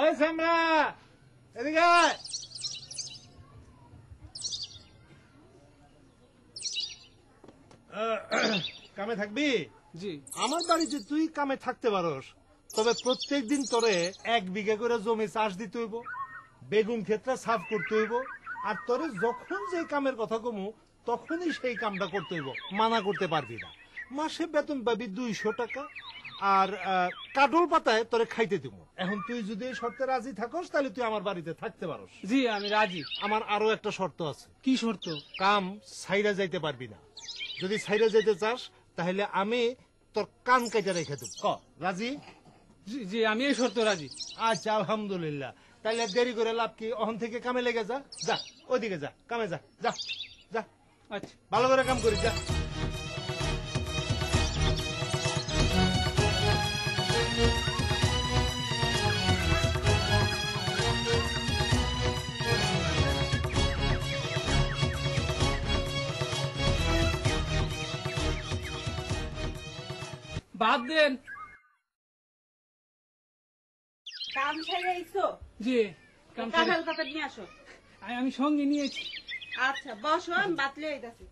ওই সামরা এদিকে কামে থাকবি? জি। আমার বাড়িতে তুই কামে থাকতে পারস, তবে প্রত্যেক দিন তোরে 1 বিঘা করে জমি চাষ দিতে হইব, বেগুন ক্ষেতটা সাফ করতে হইব, আর তোরে যখন যে কামের কথা কমু তখনই সেই কামটা করতে হইব, মানা করতে পারবি না। মাসে বেতন পাবি 200 টাকা, আর কাটল পাতায় তোরে খাইতে দিব। এখন তুই যদি এই শর্তে রাজি থাকস তাহলে তুই আমার বাড়িতে থাকতে পারস। জি আমি রাজি। আমার আরো একটা শর্ত আছে। কি শর্ত? কাম ছাইরা যাইতে পারবি না। যদি ছাইরা যাইতে চাস তাহলে আমি তোর কান কেটে রেখে দেব। রাজি? জি আমি এই শর্ত রাজি। আচ্ছা আলহামদুলিল্লাহ, তাহলে দেরি করে লাভ কি, ওখান থেকে কামে লেগে যা, যা ওইদিকে যা, কামে যা, যা যা। আচ্ছা ভালো করে কাম করিস, যা। বাদ দেন। কাম ছেড়ে আইছো? জি কাম কাঁঠাল পাতা নিয়ে আসো। আমি সঙ্গে নিয়েছি। আচ্ছা বসো, আমি বাতলে আইতাছি।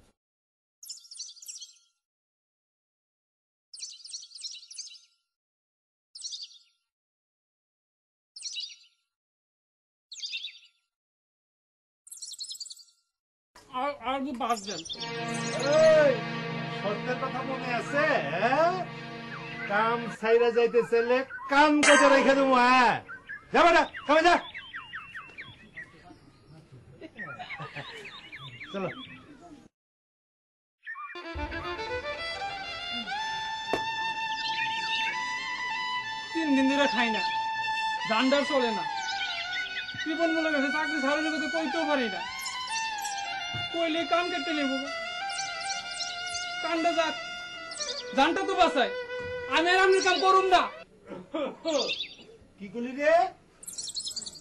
আর বাদ দেন। শর্তের কথা মনে আছে? কাম ছাইরা যাইতে চাইলে কান কেটে রেখে দেবো। হ্যাঁ যা বেটা, কামে যা। চলো। 3 দিন ধরে খাই না, ধান্ডার চলে না। কৃপন বলে গেছে চাকরি ছাড়ার জগতে কইতেও পারি না, কইলে কাম কেটে নেবো। কামটা যাক, জানটা তো বাঁচায়। আমি আর আপনার কাম করুম না। কি করলি রে?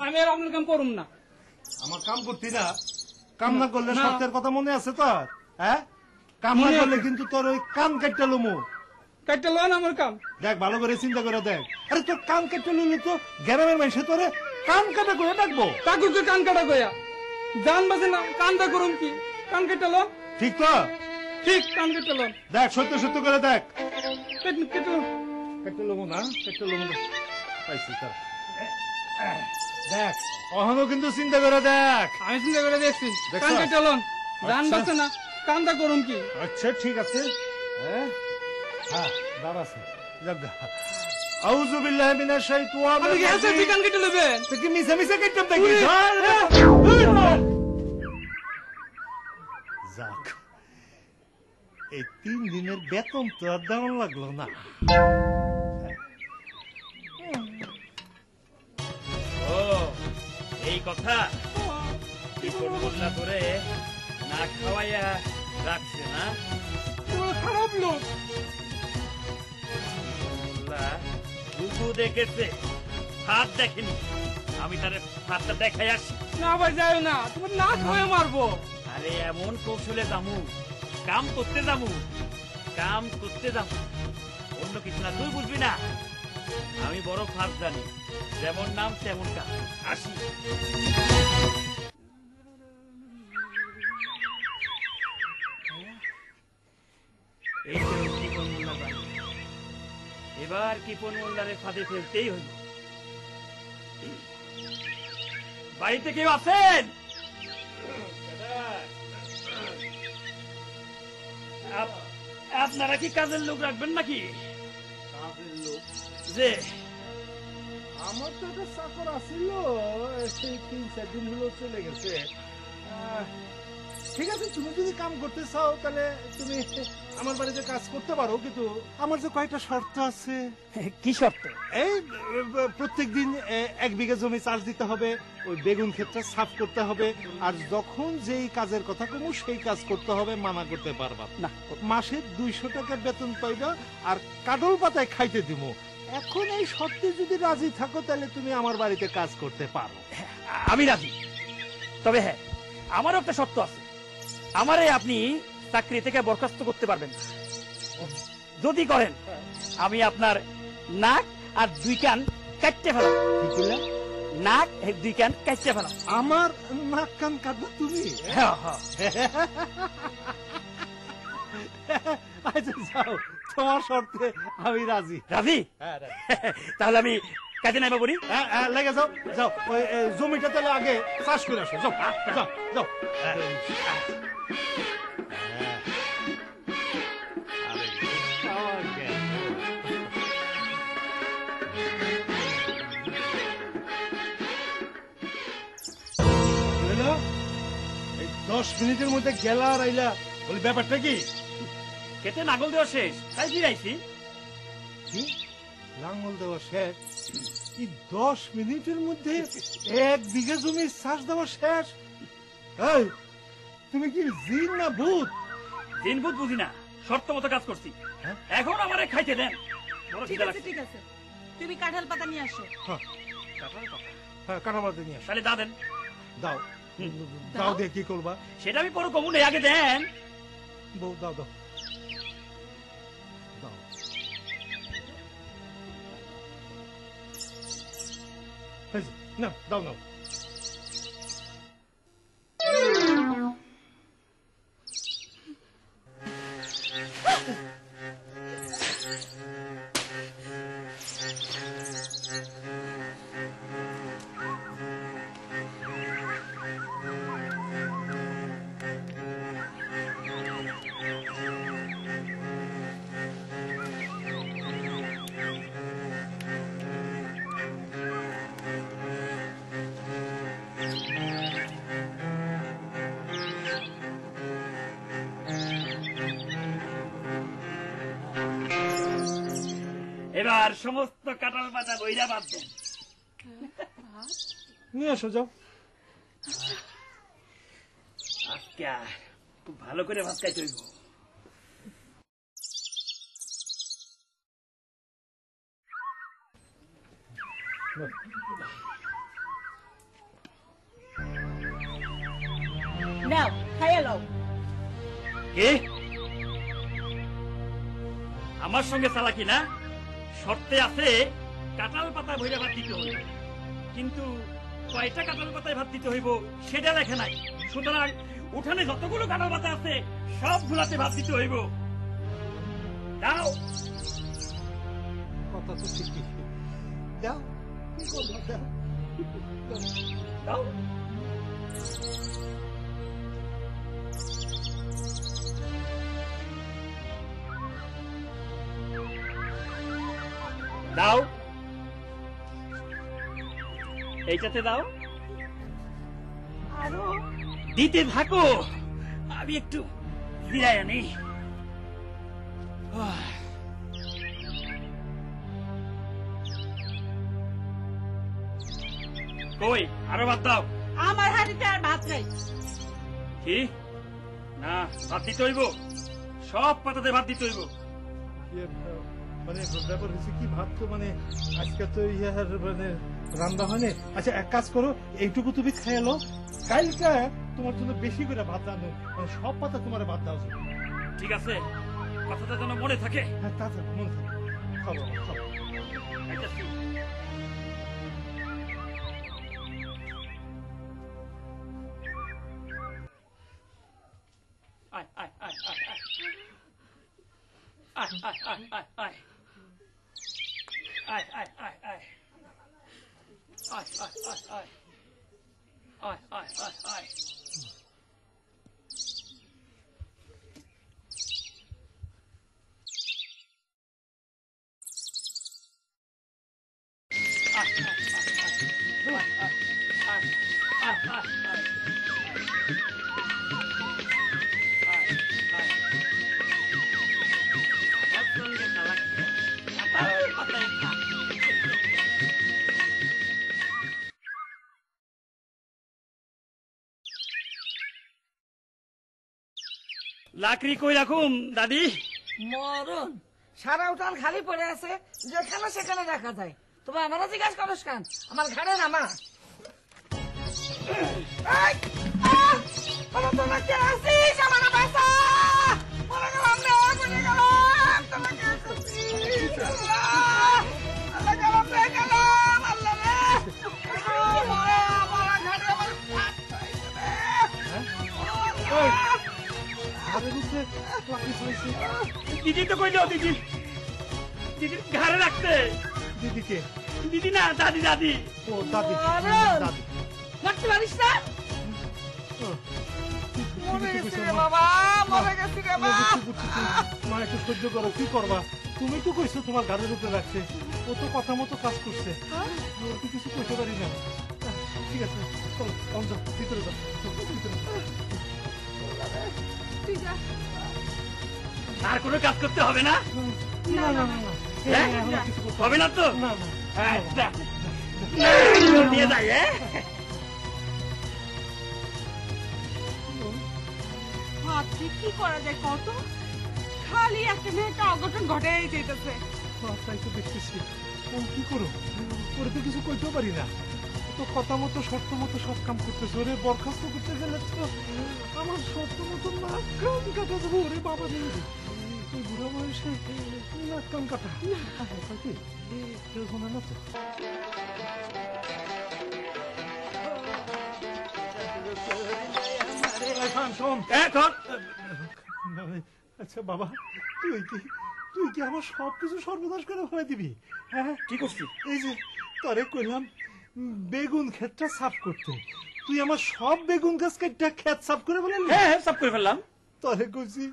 আমি আর আপনার কাম করুম না। আমার কাম করতি না? কাম না করলে না। শর্তের কথা মনে আছে তোর? হ্যাঁ, কাম না করলে কিন্তু তোর ওই কান কেটে লমু। কাটতে লন আমার কাম। দেখ ভালো করে চিন্তা করে দেখ। আরে তোর কান কেটে লইলে তো গ্রামের মানুষে তোরে কান কাটা করে ডাকবো। কাকুকে কান কাটা গয়া জান বাজে না, কানটা করুম কি? কান কেটে লন। ঠিক তো? ঠিক, কান কেটে লন। দেখ সত্য সত্য করে দেখ। কেটে লন। কেটে লমু না, কেটে লমু না। পাইছি তোর। দেখ অহনো কিন্তু চিন্তা করে দেখ। আমি চিন্তা করে দেখছি। দেখছো? কান কেটে লন। জান আচ্ছা। বাজে না, কানটা করুম কি? আচ্ছা ঠিক আছে। হ্যাঁ হ্যাঁ দাঁড় আছে। যাক গা। আউযু বিল্লাহি মিনাশ শাইতানির আপনি কি হাসে রাজিম। কান কেটে নেবেন? তুই কি মিছে মিছে কেটে দেখি? যাক, এই 3 দিনের বেতন তো আর দেওয়া লাগলো না। ও এই কথা, বিপদ বললা তোরে না খাওয়াইয়া রাখছে না? খারাপ লোক। বললা রূপু দেখেছে, হাত দেখেনি। আমি তার হাতটা দেখাই আসি। না ভাই যাও না, তোমার না খাওয়া মারবো। আরে এমন কৌশলে যামু, কাম করতে যামু, কাম করতে যামু, অন্য কিছু না। তুই বুঝবি না, আমি বড় ফাঁস জানি। যেমন নাম তেমন কাম। আসি। এই তো কিপন মোল্লার বাড়ি। এবার কিপন মোল্লারে ফাঁদে ফেলতেই হইল। বাড়িতে কেউ আছেন? আপনারা কি কাজের লোক রাখবেন নাকি? কাজের লোক? যে আমার তো একটা চাকর আছিল, সেই 3-4 দিন হলো চলে গেছে। ঠিক আছে, তুমি যদি কাম করতে চাও তাহলে তুমি আমার বাড়িতে কাজ করতে পারো, কিন্তু আমার যে কয়েকটা শর্ত আছে। কি শর্ত? এই প্রত্যেক দিন 1 বিঘা জমি চাষ দিতে হবে, ওই বেগুন ক্ষেতটা সাফ করতে হবে, আর যখন যেই কাজের কথা কমু সেই কাজ করতে হবে, মানা করতে পারবা না। মাসে 200 টাকা বেতন পাইবা, আর কাটল পাতায় খাইতে দিব। এখন এই শর্তে যদি রাজি থাকো তাহলে তুমি আমার বাড়িতে কাজ করতে পারো। আমি রাজি, তবে হ্যাঁ আমারও একটা শর্ত আছে। আমারে আপনি চাকরি থেকে বরখাস্ত করতে পারবেন। যদি করেন আমি আপনার নাক আর 2 কান কাটতে ফেলাম। কি করলে? নাক 2 কান কাটতে ফেলাম। আমার নাক কান কাটবে তুমি? হ্যাঁ হ্যাঁ। আচ্ছা যাও, তোমার শর্তে আমি রাজি। রাজি? হ্যাঁ রাজি। তাহলে আমি কাজে নাইবা বলি। লেগে যাও, যাও ওই জমিটা তাহলে আগে চাষ করে আসো। যাও যাও যাও। এই 10 মিনিটের মধ্যে গেলা আর আইলা, বলি ব্যাপারটা কি? খেতে নাগল দেওয়া শেষ, তাই ফিরাইছি। কি লাঙ্গল দেওয়া শেষ? কি 10 মিনিটের মধ্যে 1 বিঘা জমি চাষ দেওয়া শেষ? এই তুমি কি জিন না ভূত? দিন বুধ বুঝি না, শর্ত মতো কাজ করছি। হ্যাঁ? এখন আমারে খাইতে দেন। বড় ঠিক খিদা আছে লাগছে। ঠিক আছে, তুমি কাঁঠাল পাতা নিয়ে আসো। হ্যাঁ হ্যাঁ, কাটা মারতে নিয়ে আসো। তাহলে দা দেন। দাও হুম। দাও, দিয়ে কি করবা? সেটা আমি পরে কমুনে, আগে দেন। বউ দাও দাও দাও। এই যে, নাও দাও নাও। এবার সমস্ত কাঁঠাল পাতা বইরা বাদ দেন। নিয়ে আসো, যাও। আজকে খুব ভালো করে ভাত খাইতে হইব। নাও খাইয়া লও। কে? আমার সঙ্গে চালাকি না? শর্তে আছে কাঁঠাল পাতা বইরা ভাত দিতে হইব, কিন্তু কয়টা কাঁঠাল পাতায় ভাত দিতে হইব সেটা লেখা নাই। সুতরাং উঠানে যতগুলো কাঁঠাল পাতা আছে সব গুলাতে ভাত দিতে হইব। দাও। কথা তো ঠিকই। দাও, কি করবা, দাও। দাও। দাও। এইটাতে দাও। আরো দিতে থাকো, আমি একটু জিরাই আনি। কই আরো ভাত দাও। আমার হাড়িতে আর ভাত নাই। কি না, ভাত দিতে হইব, সব পাতাতে ভাত দিতে হইব। মানে ব্যাপার হয়েছে কি, ভাত তো মানে আজকে তো ইয়ার মানে রান্না হয়নি। আচ্ছা এক কাজ করো, এইটুকু তুমি খেয়ে লো, কালকে তোমার জন্য বেশি করে ভাত রান্নো, মানে সব পাতা তোমার ভাত দেওয়া যাবে। ঠিক আছে, কথাটা যেন মনে থাকে। হ্যাঁ তাছাড়া মনে থাকে, খাবো খাবো। আইতাছি। আয় আয় আয় আয় আয় আয় আয় আয় আয় আয় আয় আয় আয় আয় আয় আয় আয় আয় আয়। লাকড়ি কই রাখুম দাদি? মরণ সারা উঠান খালি পড়ে আছে, যেখানে সেখানে রাখা যায়। তোমার আমারও জিজ্ঞাসা করস কেন? আমার ঘাড়ে নামা। এই, আহ! বলো তোমরা কে আছিস? আমার বাসা! বলে গেলাম রে, বলে গেলাম। তোমরা কে দিদি তো কইল দিদি দিদির ঘরে রাখতে। দিদিকে? দিদি না, দাদি দাদি। ও দাদি, অরুণ! দাদি। মরতে পারিস না? মরে গেছি রে বাবা, মরে গেছি রে বাবা। মা একটু সহ্য করো, কি করবা? তুমি তো কইছো তোমার গাড়ির উপরে রাখছে, ও তো কথা মতো কাজ করছে, ওর তো কিছু কইতে পারি না। ঠিক আছে, চলো যাও, ভিতরে যাও, ভিতরে যাও। তুই যা। আর কোনো কাজ করতে হবে না? না না না না, হ্যাঁ? এখন আর কিছু করতে হবে না তো? না না। আচ্ছা। নিয়ে যাই, হ্যাঁ? ভাবছি কি করা যায় কত, খালি একটা না একটা অঘটন ঘটাই যেতেছে। তাই তো দেখতেছি, ও কি করো, ওরে তো কিছু কইতেও পারি না, ও তো কথা মতো শর্ত মতো সব কাম করতেছে। ওরে বরখাস্ত করতে গেলে তো আমার শর্ত মতো নাক কান কাটা যাবো। ওরে বাবা রে, এই বুড়া বয়সে নাক কান কাটা কি কেউ শোনা না তো? শোন, এখন আচ্ছা বাবা, তুই কি আমার সবকিছু সর্বনাশ করে ফেলে দিবি? হ্যাঁ, কি করছি? এই যে তরে কইলাম বেগুন ক্ষেতটা সাফ করতে, তুই আমার সব বেগুন গাছ কেটে ক্ষেত সাফ করে ফেললি। হ্যাঁ সব করে ফেললাম। তরে কইছি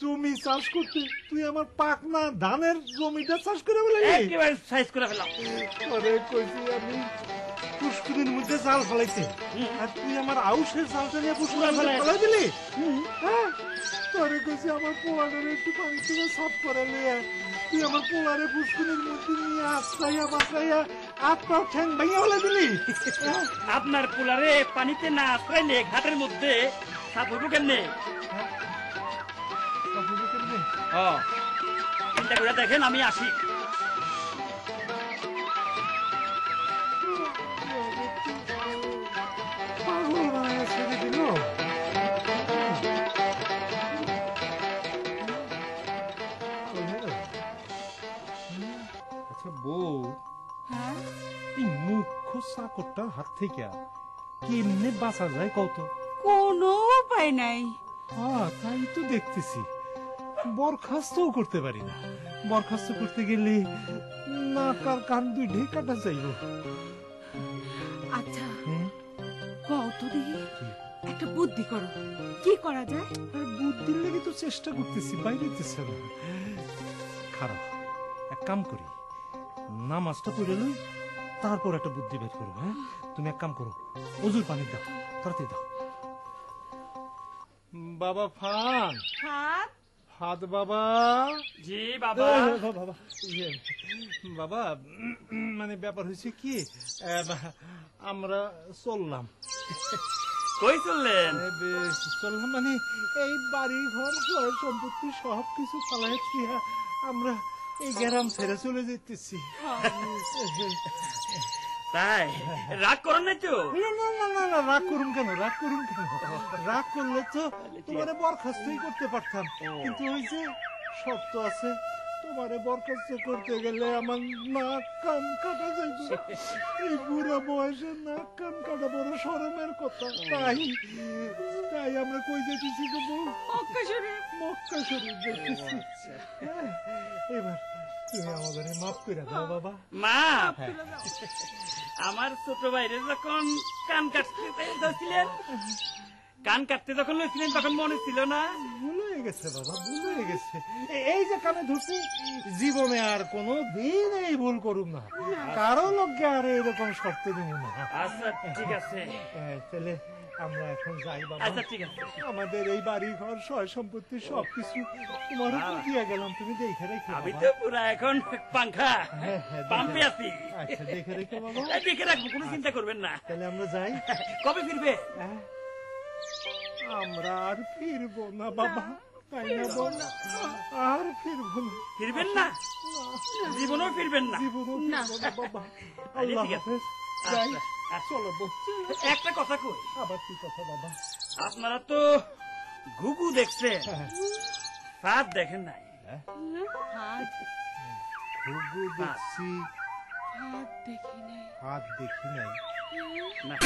জমি চাষ করতে, তুই আমার পাকনা ধানের জমিটা চাষ করে ফেললি। একেবারে সাইজ করে ফেললাম। তরে কইছি আমি পুষ্কুরির মধ্যে জাল ফেলাইতে, আর তুই আমার আউশের জালটা নিয়ে পুষ্কুরির মধ্যে ফেলাই দিলি। হ্যাঁ, তরে কইছি আমার পোলারে একটু পানি থেকে সাফ করে নিয়ে, তুই আমার পোলারে পুষ্কুরির মধ্যে নিয়ে আশ্রাইয়া বাঁচাইয়া আত্মা ঠ্যাং ভাইয়া ফেলাই দিলি। আপনার পোলারে পানিতে না আশ্রাইলে ঘাটের মধ্যে সাপ হইব কেমনে? চিন্তা করে দেখেন, আমি আসি। পাগল বানায় ছেড়ে দিল। আচ্ছা বউ, এই মুখ্য চাকরটার হাত থেকে কেমনে বাঁচা যায় কত? কোনো উপায় নাই। তাই তো দেখতেছি, বরখাস্তও করতে পারি না। বরখাস্ত করতে গেলে নাক আর কান দুইটাই কাটা যাইব। আচ্ছা কত দিয়ে একটা বুদ্ধি করো, কি করা যায়? আর বুদ্ধির লেগে তো চেষ্টা করতেছি, বাইরেতেছে না। খারাপ, এক কাম করি, নামাজটা পড়ে লই, তারপর একটা বুদ্ধি বের করবো। হ্যাঁ, তুমি এক কাম করো, অজুর পানি দাও, তাড়াতাড়ি দাও। বাবা ফান, হাত হাত বাবা। জি বাবা। বাবা বাবা, মানে ব্যাপার হয়েছে কি, আমরা চললাম। কই চললেন? চললাম মানে এই বাড়ি ঘর সয় সম্পত্তি সব কিছু ফালাই দিয়া আমরা এই গ্রাম ছেড়ে চলে যেতেছি। তাই রাগ করেন নাই তো? না না না না না, রাগ করুন কেন, রাগ করুন কেন? রাগ করলে তো তোমারে বরখাস্তই করতে পারতাম, কিন্তু ওই যে শর্ত আছে, তোমারে বরখাস্ত করতে গেলে আমার নাক কান কাটা যাইব। এই বুড়া বয়সে নাক কান কাটা বড় শরমের কথা। তাই আমরা কই যেতেছি গো বউ? মক্কা শরীফ যেতেছি। হ্যাঁ, এবার তুমি আমাদের মাফ করে দাও বাবা। মা, আমার ছোট ভাইরে যখন কান কাটতে যাচ্ছিলেন, কান কাটতে যখন লইছিলেন তখন মনে ছিল না? ভুল হয়ে গেছে বাবা, ভুল হয়ে গেছে। এই যে কানে ধরছি, জীবনে আর কোনো দিন এই ভুল করুম না, কারো লোককে আর এরকম শর্ত দেব না। আচ্ছা ঠিক আছে। তাহলে আমরা এখন যাই বাবা। আচ্ছা ঠিক আছে। আমাদের এই বাড়ি ঘর সয় সম্পত্তি সবকিছু তোমার উপর দিয়ে গেলাম, তুমি দেখে রেখে আমি বাবা। তো পুরা এখন পাংখা হ্যাঁ, হ্যাঁ, পাম্পে আছি। আচ্ছা দেখে রেখে বাবা। দেখে রাখবো, কোনো চিন্তা করবেন না। তাহলে আমরা যাই। কবে ফিরবে? হ্যাঁ, আমরা আর ফিরবো না বাবা, তাই না বল? আর ফিরবো না। ফিরবেন না? জীবনেও ফিরবেন না? জীবনও ফিরবো না বাবা। আচ্ছা, আল্লাহ ঠিক আছে। হাফেজ। যাই, আচ্ছা। চলো বউ। একটা কথা কই, আবার কি কথা বাবা? আপনারা তো ঘুঘু দেখছেন, হ্যাঁ, সাপ দেখেন নাই। ঘুঘু দেখছি হাত দেখি নাই হাত দেখি নাই না